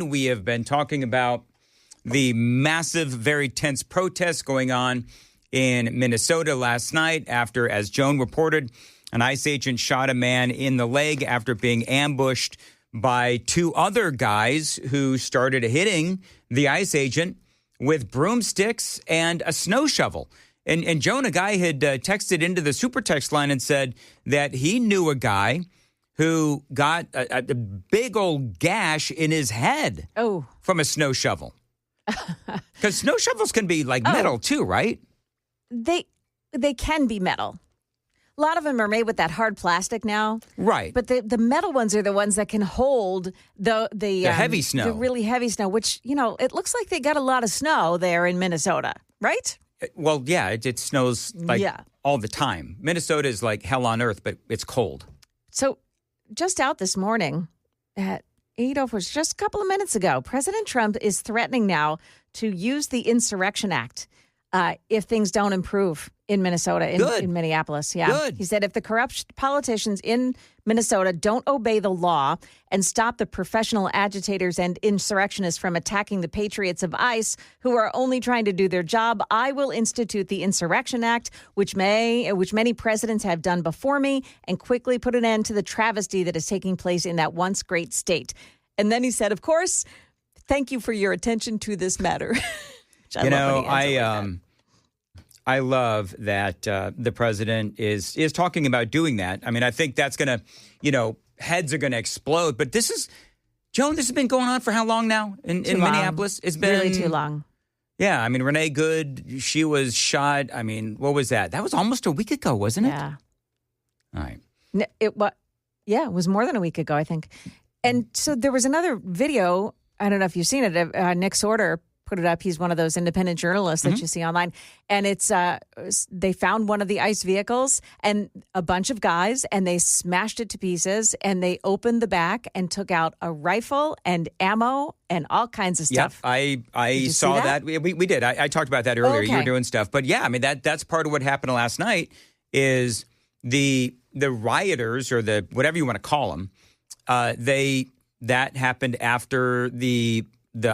We have been talking about the massive, very tense protests going on in Minnesota last night after, as Joan reported, an ICE agent shot a man in the leg after being ambushed by two other guys who started hitting the ICE agent with broomsticks and a snow shovel. And Joan, a guy had texted into the super text line and said that he knew a guy who got a big old gash in his head from a snow shovel. Because snow shovels can be like metal too, right? They can be metal. A lot of them are made with that hard plastic now. Right. But the metal ones are the ones that can hold the heavy snow. The really heavy snow, which, it looks like they got a lot of snow there in Minnesota, right? Well, yeah, it snows all the time. Minnesota is like hell on earth, but it's cold. So just out this morning at 8:04, just a couple of minutes ago, President Trump is threatening now to use the Insurrection Act if things don't improve in Minnesota, in Minneapolis. Yeah. Good. He said if the corrupt politicians in Minnesota don't obey the law and stop the professional agitators and insurrectionists from attacking the patriots of ICE who are only trying to do their job, I will institute the Insurrection Act, which many presidents have done before me, and quickly put an end to the travesty that is taking place in that once great state. And then he said, of course, thank you for your attention to this matter. I love that the president is talking about doing that. I mean, I think that's going to, heads are going to explode. But this has been going on for how long now in Minneapolis? It's been really too long. Yeah. I mean, Renee Good, she was shot. I mean, what was that? That was almost a week ago, wasn't it? Yeah. All right. It was more than a week ago, I think. And so there was another video. I don't know if you've seen it. Nick Sorter put it up. He's one of those independent journalists that you see online. And it's they found one of the ICE vehicles and a bunch of guys, and they smashed it to pieces, and they opened the back and took out a rifle and ammo and all kinds of stuff. Yep, I saw that. We did. I talked about that earlier. Okay. You were doing stuff. But yeah, I mean, that's part of what happened last night is the rioters, or the whatever you want to call them, that happened after the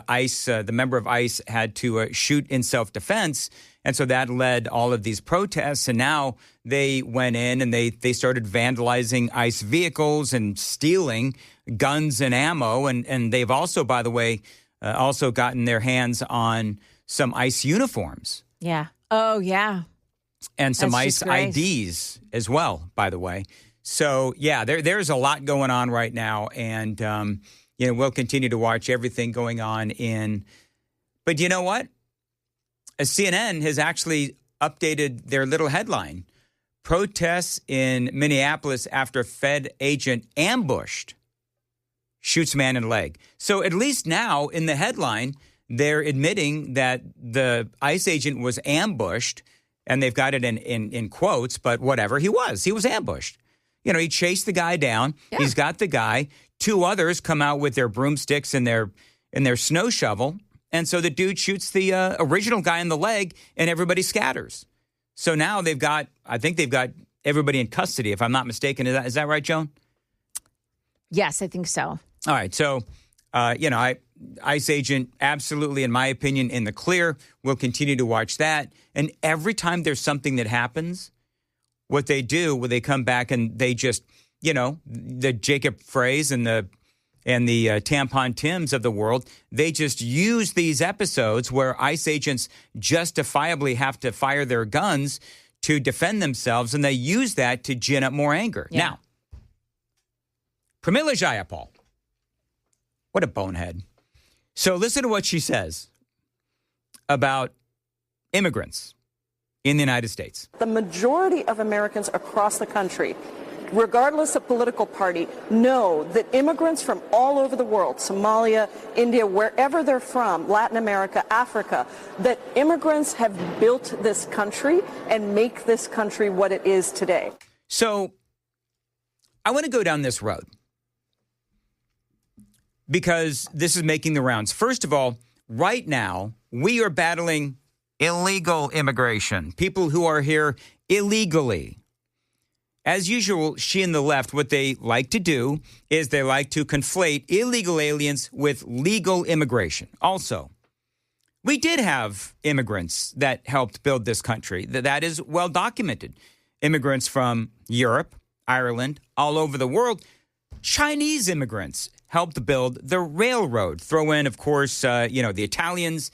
ICE, the member of ICE had to shoot in self-defense. And so that led all of these protests. And now they went in and they started vandalizing ICE vehicles and stealing guns and ammo. And they've also, by the way, also gotten their hands on some ICE uniforms. Yeah. Oh, yeah. And some ICE IDs as well, by the way. So, yeah, there's a lot going on right now. And, we'll continue to watch everything going on but you know what? CNN has actually updated their little headline. Protests in Minneapolis after Fed agent ambushed, shoots man in leg. So at least now in the headline, they're admitting that the ICE agent was ambushed, and they've got it in quotes, but whatever, he was ambushed. He chased the guy down. Yeah. He's got the guy. Two others come out with their broomsticks and their snow shovel. And so the dude shoots the original guy in the leg, and everybody scatters. So now I think they've got everybody in custody, if I'm not mistaken. Is that right, Joan? Yes, I think so. All right. So, ICE agent, absolutely, in my opinion, in the clear. We'll continue to watch that. And every time there's something that happens, what they do, when they come back and they just, the Jacob Frays and the Tampon Tims of the world, they just use these episodes where ICE agents justifiably have to fire their guns to defend themselves, and they use that to gin up more anger. Yeah. Now, Pramila Jayapal, what a bonehead. So listen to what she says about immigrants in the United States. The majority of Americans across the country, regardless of political party, know that immigrants from all over the world, Somalia, India, wherever they're from, Latin America, Africa, that immigrants have built this country and make this country what it is today. So I want to go down this road because this is making the rounds. First of all, right now, we are battling illegal immigration, people who are here illegally. as usual, she and the left, what they like to do is they like to conflate illegal aliens with legal immigration. Also, we did have immigrants that helped build this country. That is well documented. Immigrants from Europe, Ireland, all over the world. Chinese immigrants helped build the railroad. Throw in, of course, the Italians.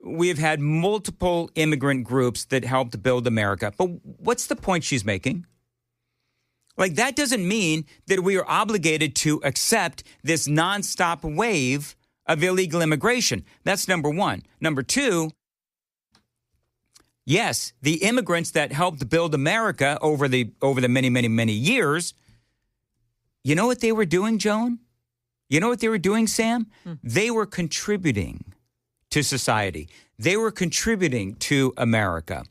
We've had multiple immigrant groups that helped build America. But what's the point she's making? Like, that doesn't mean that we are obligated to accept this nonstop wave of illegal immigration. That's number one. Number two, yes, the immigrants that helped build America over the many, many, many years, you know what they were doing, Joan? You know what they were doing, Sam? They were contributing to society. They were contributing to America.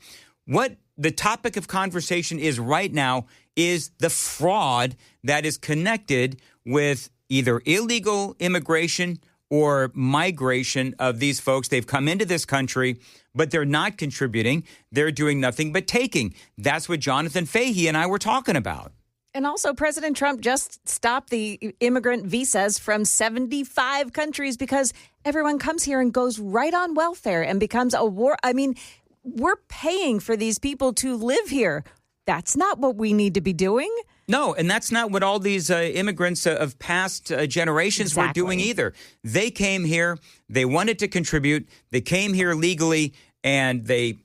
What the topic of conversation is right now is the fraud that is connected with either illegal immigration or migration of these folks. They've come into this country, but they're not contributing. They're doing nothing but taking. That's what Jonathan Fahey and I were talking about. And also, President Trump just stopped the immigrant visas from 75 countries because everyone comes here and goes right on welfare and becomes a war. I mean, we're paying for these people to live here. That's not what we need to be doing. No, and that's not what all these immigrants of past generations were doing either. They came here. They wanted to contribute. They came here legally, and they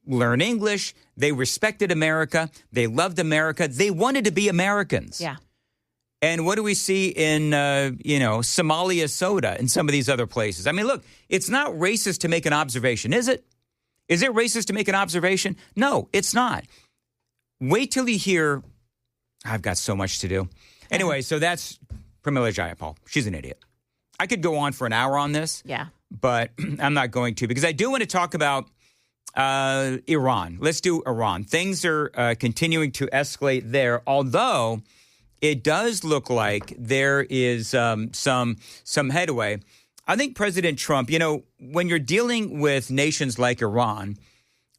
learned English. They respected America. They loved America. They wanted to be Americans. Yeah. And what do we see in, Somalia soda and some of these other places? I mean, look, it's not racist to make an observation, is it? Is it racist to make an observation? No, it's not. Wait till you hear, I've got so much to do. Anyway, so that's Pramila Jayapal. She's an idiot. I could go on for an hour on this. Yeah. But I'm not going to, because I do want to talk about Iran. Let's do Iran. Things are continuing to escalate there, although it does look like there is some headway. I think President Trump, when you're dealing with nations like Iran,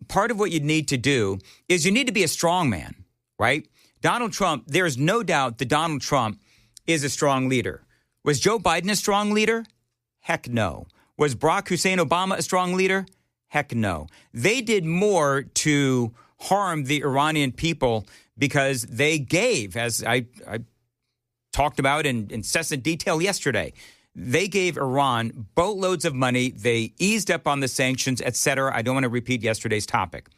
part of what you need to do is you need to be a strong man, right? Donald Trump, there's no doubt that Donald Trump is a strong leader. Was Joe Biden a strong leader? Heck no. Was Barack Hussein Obama a strong leader? Heck no. They did more to harm the Iranian people because they gave, as I talked about in incessant detail yesterday, they gave Iran boatloads of money. They eased up on the sanctions, et cetera. I don't want to repeat yesterday's topic.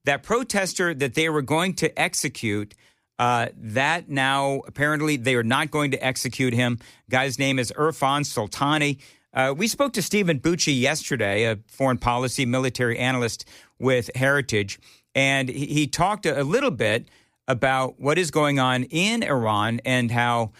That protester that they were going to execute, that now apparently they are not going to execute him. Guy's name is Irfan Sultani. We spoke to Stephen Bucci yesterday, a foreign policy military analyst with Heritage, and he talked a little bit about what is going on in Iran and how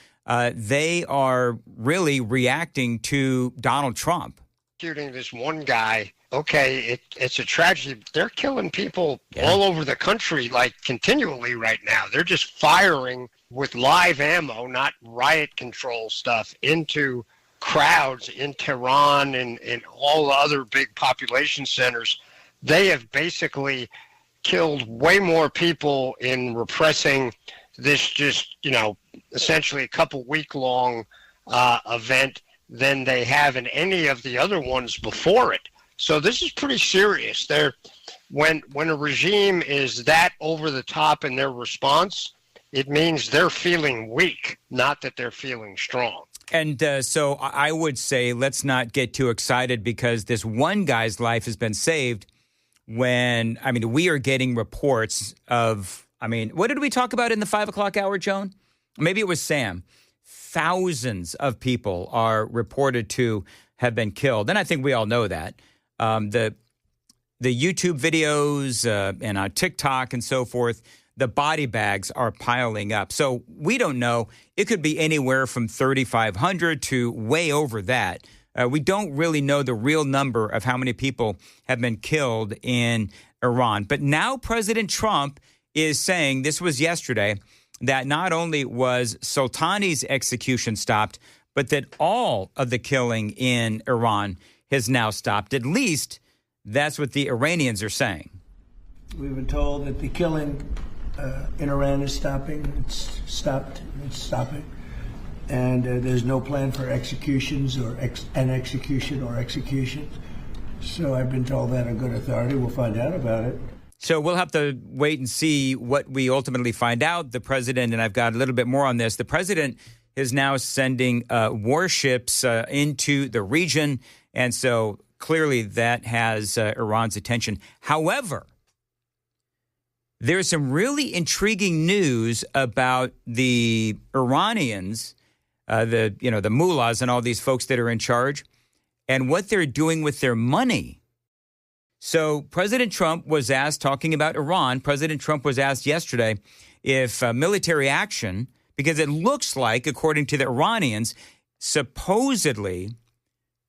they are really reacting to Donald Trump. Shooting this one guy, okay, it's a tragedy. They're killing people all over the country, like continually right now. They're just firing with live ammo, not riot control stuff, into crowds in Tehran and all the other big population centers. They have basically killed way more people in repressing this just, essentially a couple week-long event than they have in any of the other ones before it. So this is pretty serious. When a regime is that over the top in their response, it means they're feeling weak, not that they're feeling strong. And so I would say let's not get too excited because this one guy's life has been saved when, we are getting reports of, what did we talk about in the 5 o'clock hour, Joan? Maybe it was Sam. Thousands of people are reported to have been killed. And I think we all know that. The YouTube videos and on TikTok and so forth, the body bags are piling up. So we don't know. It could be anywhere from 3,500 to way over that. We don't really know the real number of how many people have been killed in Iran. But now President Trump is saying, this was yesterday, that not only was Sultani's execution stopped, but that all of the killing in Iran has now stopped. At least that's what the Iranians are saying. We've been told that the killing in Iran is stopping. It's stopped. It's stopping. And there's no plan for executions or an execution or executions. So I've been told that on good authority. We'll find out about it. So we'll have to wait and see what we ultimately find out. The president, and I've got a little bit more on this, the president is now sending warships into the region. And so clearly that has Iran's attention. However, there's some really intriguing news about the Iranians, the mullahs and all these folks that are in charge, and what they're doing with their money. So President Trump was asked, talking about Iran, President Trump was asked yesterday if military action, because it looks like, according to the Iranians, supposedly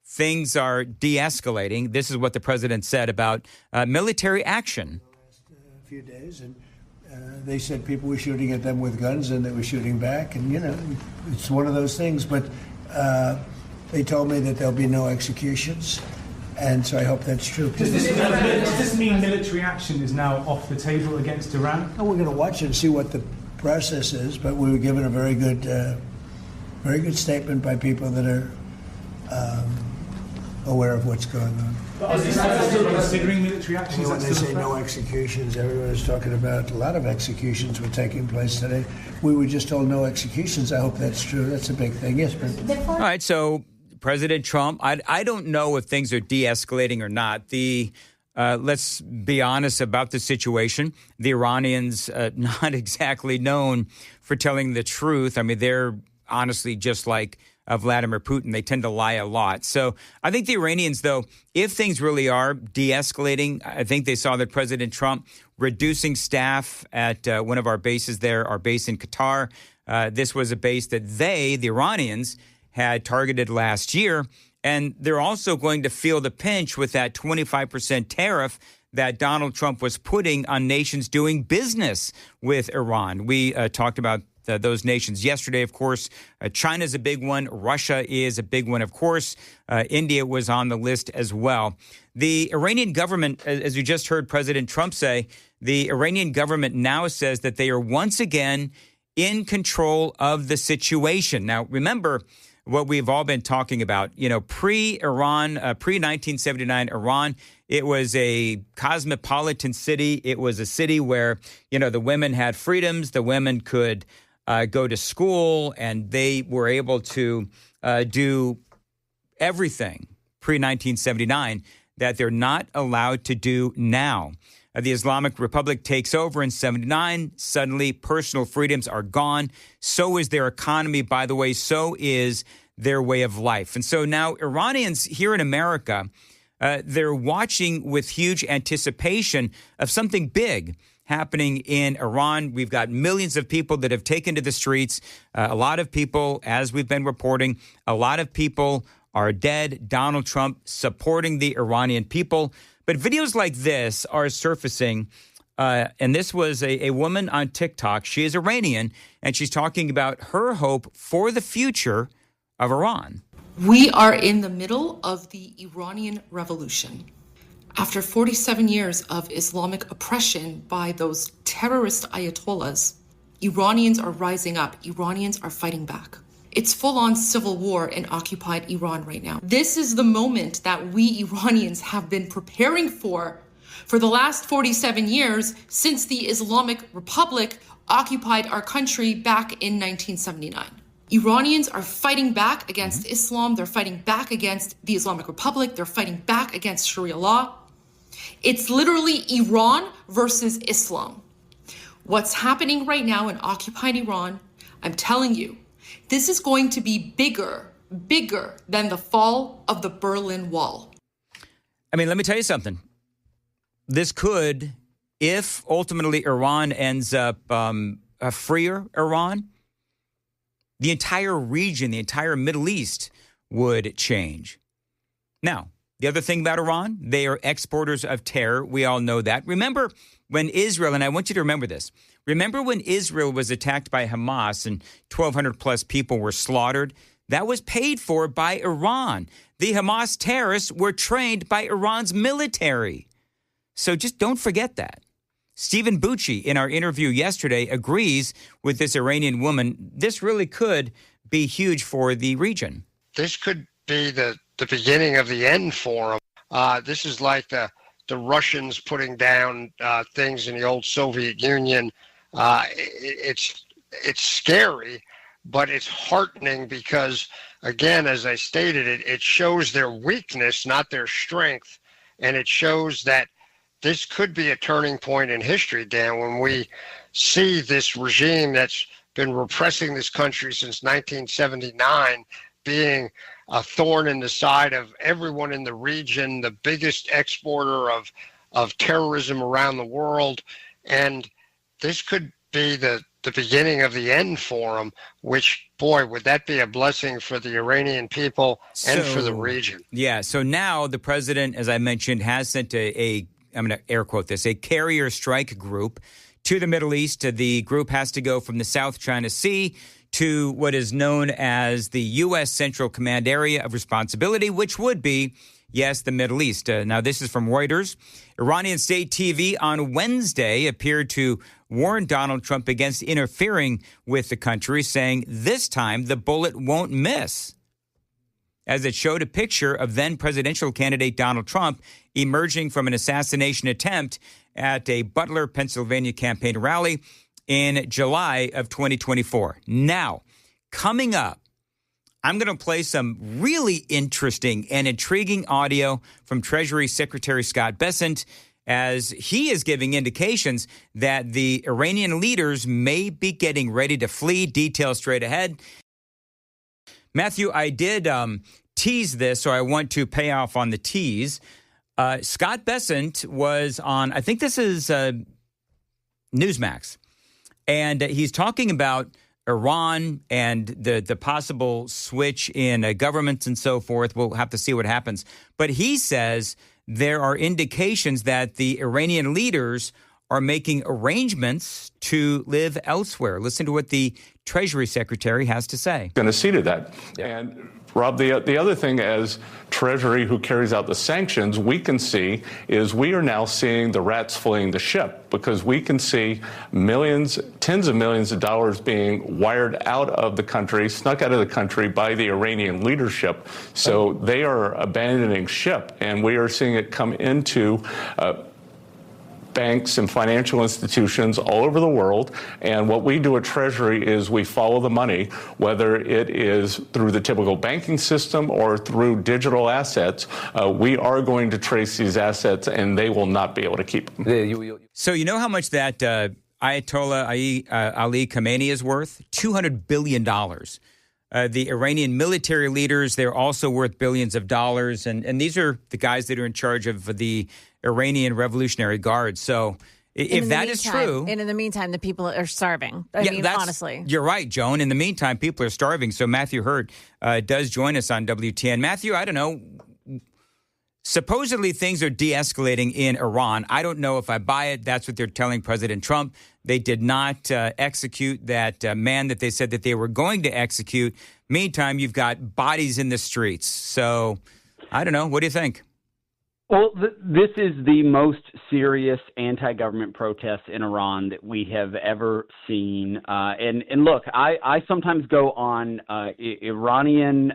things are de-escalating. This is what the president said about military action. A few days, and they said people were shooting at them with guns and they were shooting back. And, it's one of those things. But they told me that there'll be no executions. And so I hope that's true. Does this mean military action is now off the table against Iran? Oh, we're going to watch it and see what the process is. But we were given a very good statement by people that are aware of what's going on. Are they still considering military actions? When they say no executions, everyone is talking about a lot of executions were taking place today. We were just told no executions. I hope that's true. That's a big thing. Yes, but all right, so President Trump, I don't know if things are de-escalating or not. Let's be honest about the situation. The Iranians, not exactly known for telling the truth. I mean, they're honestly just like Vladimir Putin. They tend to lie a lot. So I think the Iranians, though, if things really are de-escalating, I think they saw that President Trump reducing staff at one of our bases there, our base in Qatar. This was a base that the Iranians, had targeted last year. And they're also going to feel the pinch with that 25% tariff that Donald Trump was putting on nations doing business with Iran. We talked about those nations yesterday, of course. China's a big one. Russia is a big one, of course. India was on the list as well. The Iranian government, as you just heard President Trump say, the Iranian government now says that they are once again in control of the situation. Now, remember what we've all been talking about, pre-Iran, pre-1979 Iran, it was a cosmopolitan city. It was a city where, the women had freedoms. The women could go to school, and they were able to do everything pre-1979 that they're not allowed to do now. The Islamic Republic takes over in 79. Suddenly, personal freedoms are gone. So is their economy, by the way. So is their way of life. And so now Iranians here in America, they're watching with huge anticipation of something big happening in Iran. We've got millions of people that have taken to the streets. A lot of people, as we've been reporting, a lot of people are dead. Donald Trump supporting the Iranian people. But videos like this are surfacing, and this was a woman on TikTok. She is Iranian, and she's talking about her hope for the future of Iran. We are in the middle of the Iranian Revolution. After 47 years of Islamic oppression by those terrorist ayatollahs, Iranians are rising up. Iranians are fighting back. It's full-on civil war in occupied Iran right now. This is the moment that we Iranians have been preparing for the last 47 years since the Islamic Republic occupied our country back in 1979. Iranians are fighting back against Islam. They're fighting back against the Islamic Republic. They're fighting back against Sharia law. It's literally Iran versus Islam. What's happening right now in occupied Iran, I'm telling you, this is going to be bigger than the fall of the Berlin Wall. I mean, let me tell you something. This could, if ultimately Iran ends up a freer Iran, the entire region, the entire Middle East would change. Now, the other thing about Iran, they are exporters of terror. We all know that. Remember when Israel, and I want you to remember this, remember when Israel was attacked by Hamas and 1,200 plus people were slaughtered? That was paid for by Iran. The Hamas terrorists were trained by Iran's military. So just don't forget that. Stephen Bucci, in our interview yesterday, agrees with this Iranian woman. This really could be huge for the region. This could be the beginning of the end for them. This is like the Russians putting down things in the old Soviet Union. It's scary, but it's heartening because, again, as I stated, it shows their weakness, not their strength. And it shows that this could be a turning point in history, Dan, when we see this regime that's been repressing this country since 1979 being a thorn in the side of everyone in the region, the biggest exporter of terrorism around the world. And this could be the beginning of the end for them, which, boy, would that be a blessing for the Iranian people and for the region. Yeah, so now the president, as I mentioned, has sent I'm going to air quote this, a carrier strike group to the Middle East. The group has to go from the South China Sea to what is known as the U.S. Central Command Area of Responsibility, which would be, yes, the Middle East. Now, this is from Reuters. Iranian state TV on Wednesday appeared to warn Donald Trump against interfering with the country, saying this time the bullet won't miss, as it showed a picture of then presidential candidate Donald Trump emerging from an assassination attempt at a Butler, Pennsylvania campaign rally in July of 2024. Now, coming up, I'm going to play some really interesting and intriguing audio from Treasury Secretary Scott Bessent, as he is giving indications that the Iranian leaders may be getting ready to flee. Details straight ahead. Matthew, I did tease this, so I want to pay off on the tease. Scott Bessent was on, I think this is Newsmax, and he's talking about Iran and the possible switch in governments and so forth. We'll have to see what happens. But he says there are indications that the Iranian leaders are making arrangements to live elsewhere. Listen to what the Treasury Secretary has to say. Going to see to that. And Rob, the other thing as Treasury, who carries out the sanctions, we can see is we are now seeing the rats fleeing the ship, because we can see millions, tens of millions of dollars being wired out of the country, snuck out of the country by the Iranian leadership. So they are abandoning ship, and we are seeing it come into banks and financial institutions all over the world. And what we do at Treasury is we follow the money, whether it is through the typical banking system or through digital assets. We are going to trace these assets, and they will not be able to keep them. So you know how much that Ayatollah Ali Khamenei is worth? $200 billion. The Iranian military leaders, they're also worth billions of dollars. And these are the guys that are in charge of the Iranian Revolutionary Guard. So if that is true. And in the meantime, the people are starving. I mean, honestly. You're right, Joan. In the meantime, people are starving. So Matthew Hurtt does join us on WTN. Matthew, I don't know. Supposedly things are de-escalating in Iran. I don't know if I buy it. That's what they're telling President Trump. They did not execute that man that they said that they were going to execute. Meantime, you've got bodies in the streets. So I don't know. What do you think? Well, this is the most serious anti-government protest in Iran that we have ever seen. And look, I sometimes go on Iranian,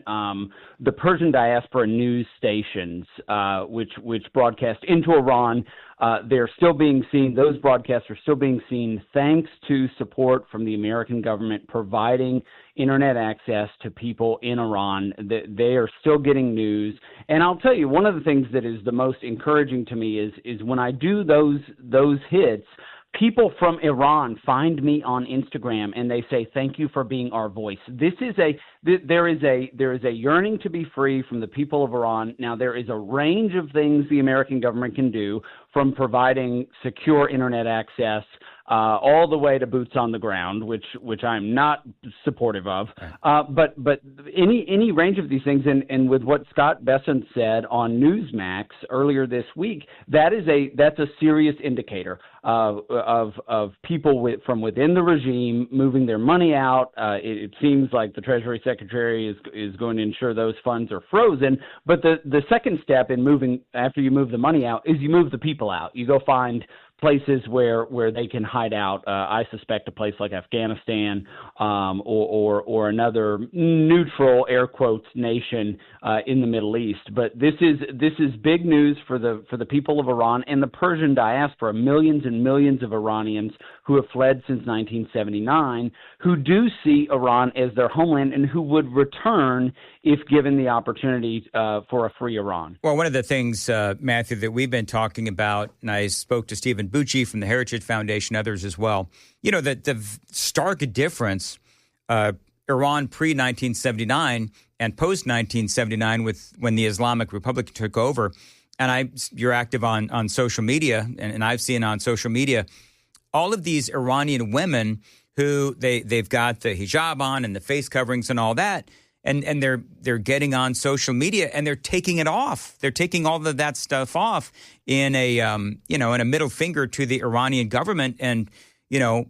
the Persian diaspora news stations, which broadcast into Iran. They're still being seen. Those broadcasts are still being seen thanks to support from the American government providing internet access to people in Iran. They are still getting news. And I'll tell you, one of the things that is the most encouraging to me is when I do those hits, people from Iran find me on Instagram and they say, "Thank you for being our voice." There is a yearning to be free from the people of Iran. Now, there is a range of things the American government can do, from providing secure internet access all the way to boots on the ground, which I'm not supportive of. But any range of these things, and with what Scott Bessent said on Newsmax earlier this week, that's a serious indicator of people from within the regime moving their money out. It seems like the Treasury Secretary is going to ensure those funds are frozen. But the second step in moving, after you move the money out, is you move the people out. You go find places where they can hide out. I suspect a place like Afghanistan or another neutral, air quotes, nation in the Middle East. But this is big news for the people of Iran and the Persian diaspora, millions and millions of Iranians who have fled since 1979, who do see Iran as their homeland and who would return if given the opportunity for a free Iran. Well, one of the things, Matthew, that we've been talking about, and I spoke to Stephen Bucci from the Heritage Foundation, others as well, that the stark difference, Iran pre-1979 and post-1979 when the Islamic Republic took over, and you're active on social media, and I've seen on social media, all of these Iranian women who they've got the hijab on and the face coverings and all that, and they're getting on social media and they're taking it off. They're taking all of that stuff off in a in a middle finger to the Iranian government, and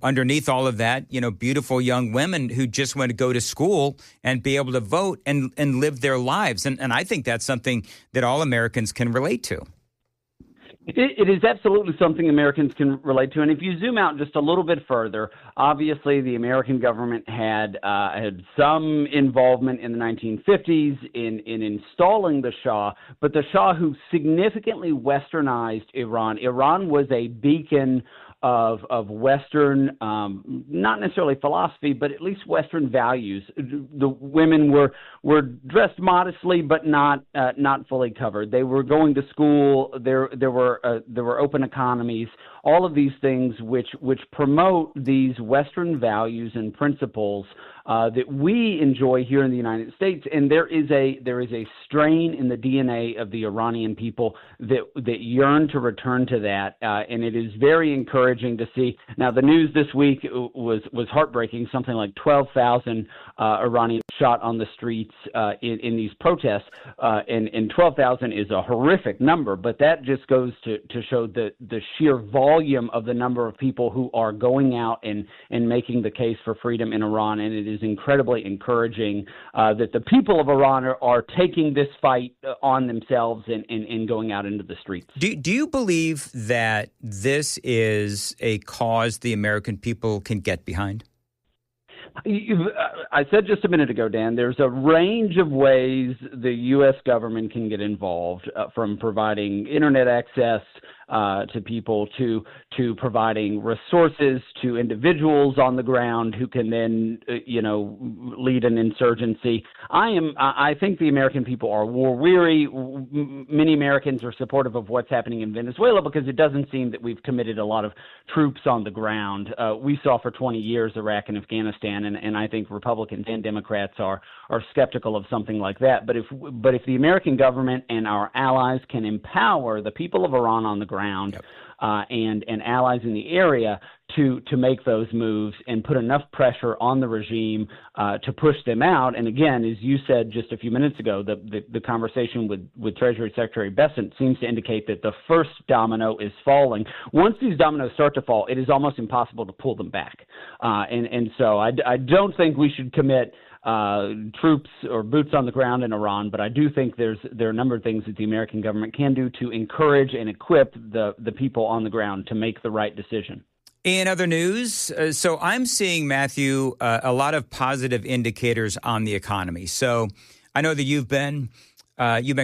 underneath all of that, beautiful young women who just want to go to school and be able to vote and live their lives, and I think that's something that all Americans can relate to. It is absolutely something Americans can relate to. And if you zoom out just a little bit further, obviously the American government had some involvement in the 1950s in installing the Shah, but the Shah who significantly westernized Iran. Iran was a beacon of Western, not necessarily philosophy, but at least Western values. The women were dressed modestly, but not fully covered. They were going to school. There were open economies. All of these things which promote these Western values and principles that we enjoy here in the United States. And there is a strain in the DNA of the Iranian people that yearn to return to that, and it is very encouraging to see. Now, the news this week was heartbreaking. Something like 12,000 Iranians shot on the streets in these protests, and 12,000 is a horrific number. But that just goes to show the sheer volume of the number of people who are going out and making the case for freedom in Iran, and it is incredibly encouraging that the people of Iran are taking this fight on themselves and going out into the streets. Do you believe that this is a cause the American people can get behind? I said just a minute ago, Dan, there's a range of ways the U.S. government can get involved, from providing internet access to people, to providing resources to individuals on the ground who can then, lead an insurgency. I think the American people are war weary. Many Americans are supportive of what's happening in Venezuela because it doesn't seem that we've committed a lot of troops on the ground. We saw for 20 years Iraq and Afghanistan, and I think Republicans and Democrats are skeptical of something like that. But if the American government and our allies can empower the people of Iran on the ground, yep, and allies in the area to make those moves and put enough pressure on the regime to push them out. And again, as you said just a few minutes ago, the conversation with Treasury Secretary Bessent seems to indicate that the first domino is falling. Once these dominoes start to fall, it is almost impossible to pull them back. And so I don't think we should commit troops or boots on the ground in Iran, but I do think there are a number of things that the American government can do to encourage and equip the people on the ground to make the right decision. In other news, so I'm seeing, Matthew, a lot of positive indicators on the economy. So I know that you've been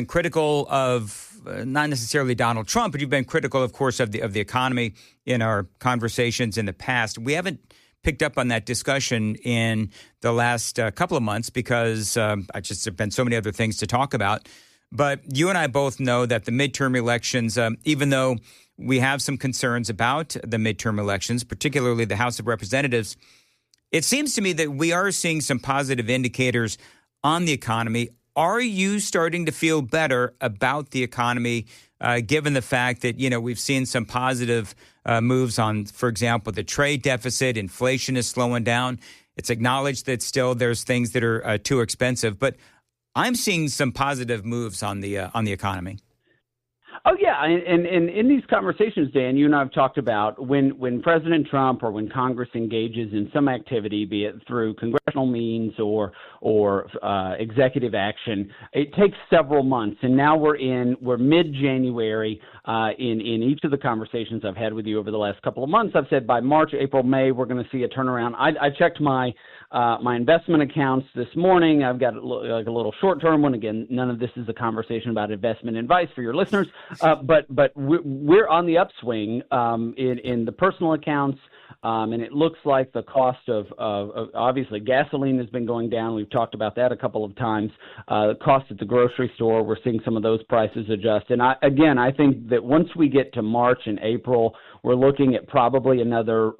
critical of not necessarily Donald Trump, but you've been critical, of course, of the economy in our conversations in the past. We haven't picked up on that discussion in the last couple of months because I just have been so many other things to talk about. But you and I both know that the midterm elections, even though we have some concerns about the midterm elections, particularly the House of Representatives, it seems to me that we are seeing some positive indicators on the economy. Are you starting to feel better about the economy, given the fact that, we've seen some positive moves on, for example, the trade deficit, inflation is slowing down. It's acknowledged that still there's things that are too expensive, but I'm seeing some positive moves on the economy. Oh, yeah. And in these conversations, Dan, you and I have talked about when President Trump or when Congress engages in some activity, be it through congressional means or executive action, it takes several months. And now we're mid-January. in each of the conversations I've had with you over the last couple of months. I've said by March, April, May, we're going to see a turnaround. I checked my investment accounts this morning. I've got like a little short-term one. Again, none of this is a conversation about investment advice for your listeners, but we're on the upswing in the personal accounts. And it looks like the cost of obviously gasoline has been going down. We've talked about that a couple of times. The cost at the grocery store, we're seeing some of those prices adjust. And I think that once we get to March and April, we're looking at probably another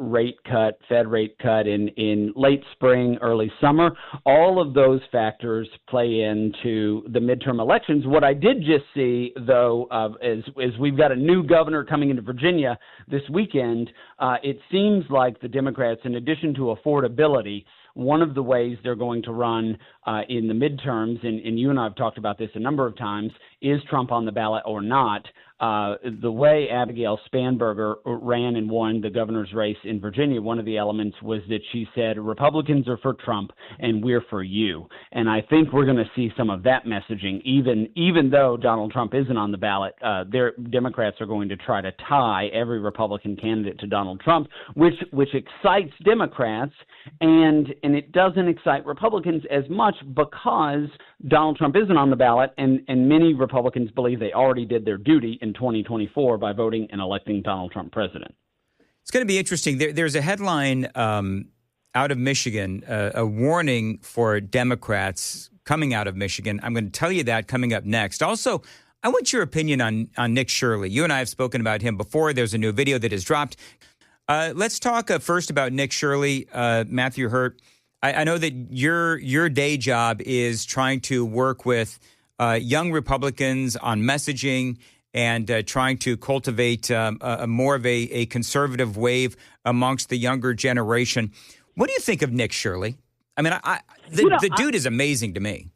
Fed rate cut in late spring, early summer. All of those factors play into the midterm elections. What I did just see, though, is we've got a new governor coming into Virginia this weekend. It seems like the Democrats, in addition to affordability, one of the ways they're going to run in the midterms, and you and I have talked about this a number of times, is Trump on the ballot or not? The way Abigail Spanberger ran and won the governor's race in Virginia, one of the elements was that she said, Republicans are for Trump and we're for you. And I think we're going to see some of that messaging, even though Donald Trump isn't on the ballot. Democrats are going to try to tie every Republican candidate to Donald Trump, which excites Democrats, and it doesn't excite Republicans as much because Donald Trump isn't on the ballot, and many Republicans believe they already did their duty in 2024 by voting and electing Donald Trump president. It's going to be interesting. There's a headline out of Michigan, a warning for Democrats coming out of Michigan. I'm going to tell you that coming up next. Also, I want your opinion on Nick Shirley. You and I have spoken about him before. There's a new video that has dropped. Let's talk first about Nick Shirley, Matthew Hurtt. I know that your day job is trying to work with young Republicans on messaging and trying to cultivate more of a conservative wave amongst the younger generation. What do you think of Nick Shirley? I mean, the dude is amazing to me.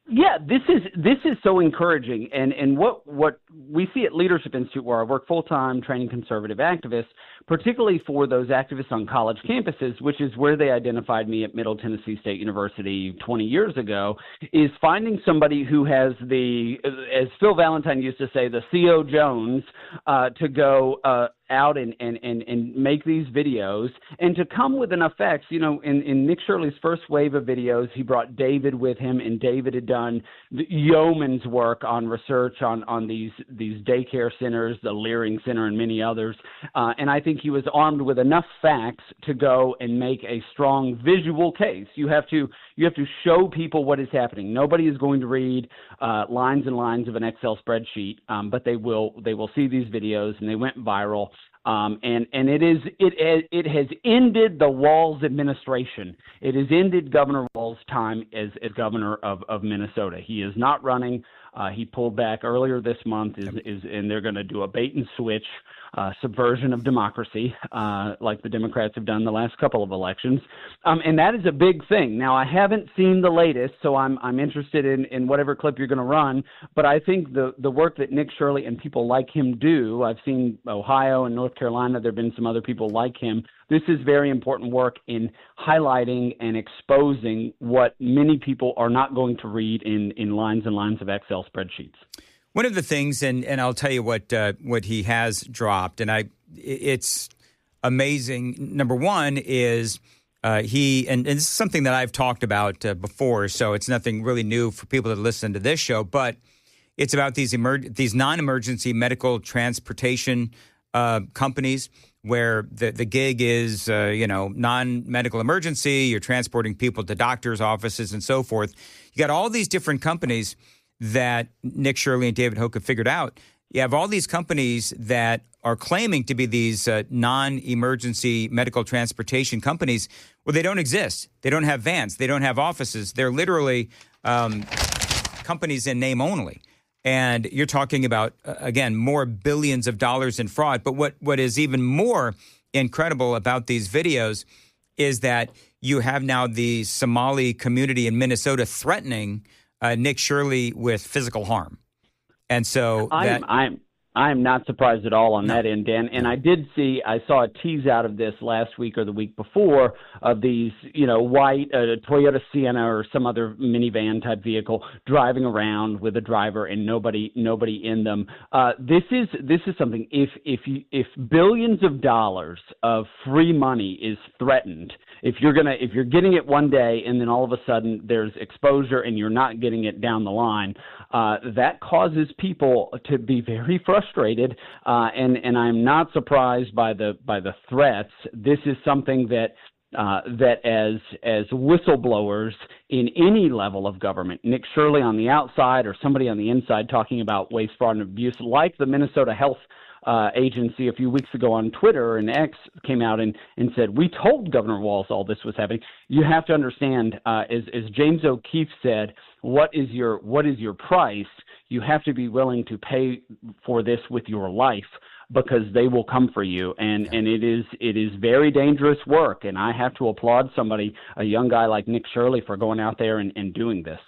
Yeah, this is so encouraging, and what we see at Leadership Institute, where I work full-time training conservative activists, particularly for those activists on college campuses, which is where they identified me at Middle Tennessee State University 20 years ago, is finding somebody who has as Phil Valentine used to say, the C.O. Jones, to go out and make these videos and to come with enough facts. You know, in Nick Shirley's first wave of videos, he brought David with him, and David had done yeoman's work on research on these daycare centers, the Leering Center and many others. And I think he was armed with enough facts to go and make a strong visual case. You have to show people what is happening. Nobody is going to read lines and lines of an Excel spreadsheet, but they will see these videos, and they went viral. And it has ended the Walz administration. It has ended Governor Walz's time as governor of Minnesota. He is not running. He pulled back earlier this month, and they're going to do a bait and switch subversion of democracy, like the Democrats have done the last couple of elections. And that is a big thing. Now, I haven't seen the latest, so I'm interested in whatever clip you're going to run. But I think the work that Nick Shirley and people like him do, I've seen Ohio and North Carolina, there have been some other people like him. This is very important work in highlighting and exposing what many people are not going to read in lines and lines of Excel spreadsheets. One of the things, and I'll tell you what he has dropped, and it's amazing. Number one is and this is something that I've talked about before, so it's nothing really new for people that listen to this show, but it's about these non-emergency medical transportation companies where the gig is, non-medical emergency. You're transporting people to doctors' offices and so forth. You got all these different companies that Nick Shirley and David Hoke have figured out. You have all these companies that are claiming to be these non-emergency medical transportation companies. Well, they don't exist. They don't have vans. They don't have offices. They're literally companies in name only. And you're talking about, again, more billions of dollars in fraud. But what is even more incredible about these videos is that you have now the Somali community in Minnesota threatening Nick Shirley with physical harm. And so I am not surprised at all on that end, Dan. And I saw a tease out of this last week or the week before of these, white Toyota Sienna or some other minivan type vehicle driving around with a driver and nobody in them. This is something. If billions of dollars of free money is threatened, if you're getting it one day and then all of a sudden there's exposure and you're not getting it down the line, that causes people to be very frustrated, and I'm not surprised by the threats. This is something that as whistleblowers in any level of government, Nick Shirley on the outside or somebody on the inside talking about waste, fraud, and abuse, like the Minnesota Health Agency a few weeks ago on Twitter, and X came out and said, we told Governor Walz all this was happening. You have to understand, as James O'Keefe said, what is your price? You have to be willing to pay for this with your life, because they will come for you, and it is very dangerous work. And I have to applaud a young guy like Nick Shirley, for going out there and doing this.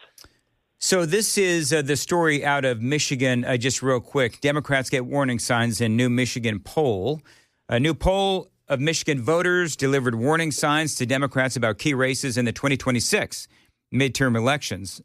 So this is the story out of Michigan. Just real quick, Democrats get warning signs in new Michigan poll. A new poll of Michigan voters delivered warning signs to Democrats about key races in the 2026 midterm elections.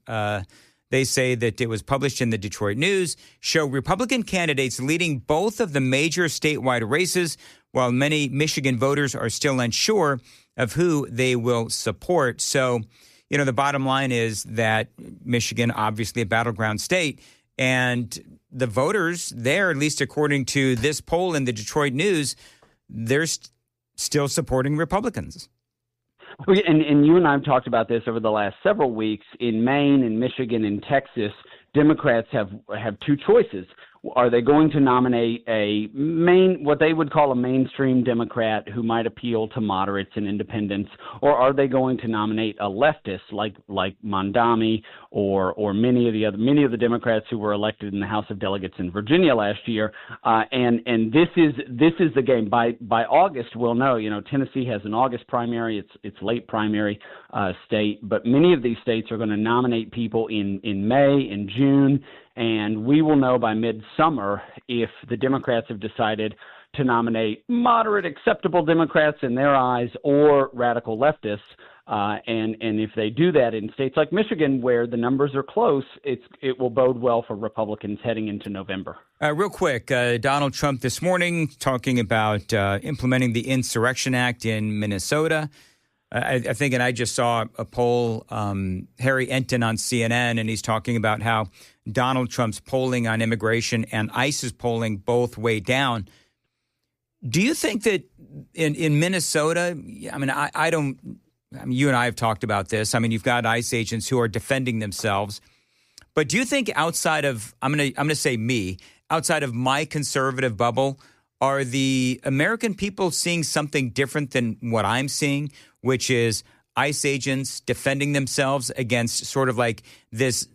They say that it was published in the Detroit News, show Republican candidates leading both of the major statewide races, while many Michigan voters are still unsure of who they will support. So, the bottom line is that Michigan, obviously a battleground state, and the voters there, at least according to this poll in the Detroit News, they're still supporting Republicans. And you and I have talked about this over the last several weeks. In Maine, in Michigan, in Texas, Democrats have two choices. Are they going to nominate what they would call a mainstream Democrat who might appeal to moderates and independents, or are they going to nominate a leftist like Mondami or many of the Democrats who were elected in the House of Delegates in Virginia last year? And this is the game. By August, we'll know. Tennessee has an August primary. It's late primary state, but many of these states are going to nominate people in May, in June. And we will know by midsummer if the Democrats have decided to nominate moderate, acceptable Democrats in their eyes, or radical leftists. And if they do that in states like Michigan, where the numbers are close, it will bode well for Republicans heading into November. Real quick, Donald Trump this morning talking about implementing the Insurrection Act in Minnesota. I think, and I just saw a poll, Harry Enton on CNN, and he's talking about how Donald Trump's polling on immigration and ICE's polling both way down. Do you think that in Minnesota, you and I have talked about this. You've got ICE agents who are defending themselves. But do you think outside of, I'm going to say me, outside of my conservative bubble, are the American people seeing something different than what I'm seeing, which is ICE agents defending themselves against sort of like this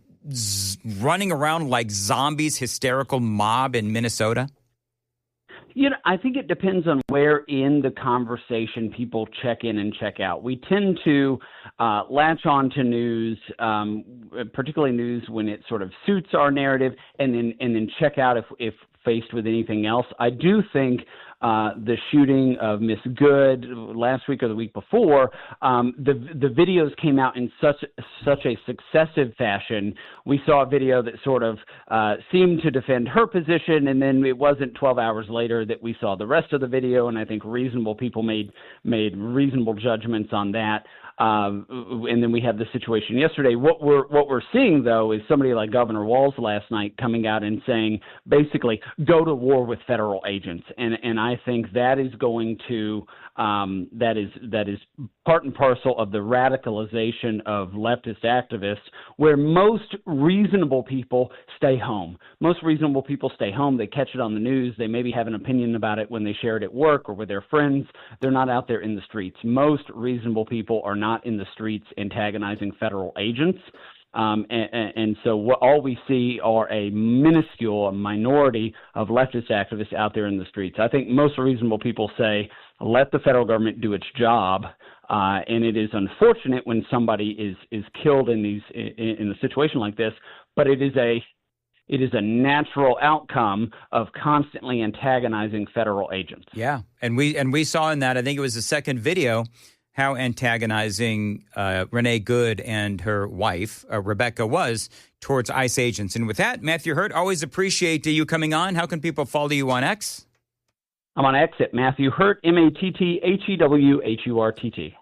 running around like zombies, hysterical mob in Minnesota? I think it depends on where in the conversation people check in and check out. We tend to latch on to news, particularly news when it sort of suits our narrative, and then check out if faced with anything else. I do think the shooting of Miss Good last week or the week before, the videos came out in such a successive fashion. We saw a video that sort of seemed to defend her position, and then it wasn't 12 hours later that we saw the rest of the video, and I think reasonable people made reasonable judgments on that. And then we had the situation yesterday. What we're seeing, though, is somebody like Governor Walz last night coming out and saying, basically, go to war with federal agents. And I think that is going to that is part and parcel of the radicalization of leftist activists, where most reasonable people stay home. Most reasonable people stay home. They catch it on the news. They maybe have an opinion about it when they share it at work or with their friends. They're not out there in the streets. Most reasonable people are not in the streets antagonizing federal agents. And so all we see are a minuscule minority of leftist activists out there in the streets. I think most reasonable people say, let the federal government do its job. And it is unfortunate when somebody is killed in a situation like this, but it is It is a natural outcome of constantly antagonizing federal agents. Yeah, and we saw in that, I think it was the second video, how antagonizing Renee Good and her wife, Rebecca, was towards ICE agents. And with that, Matthew Hurtt, always appreciate you coming on. How can people follow you on X? I'm on X at Matthew Hurtt, MatthewHurtt.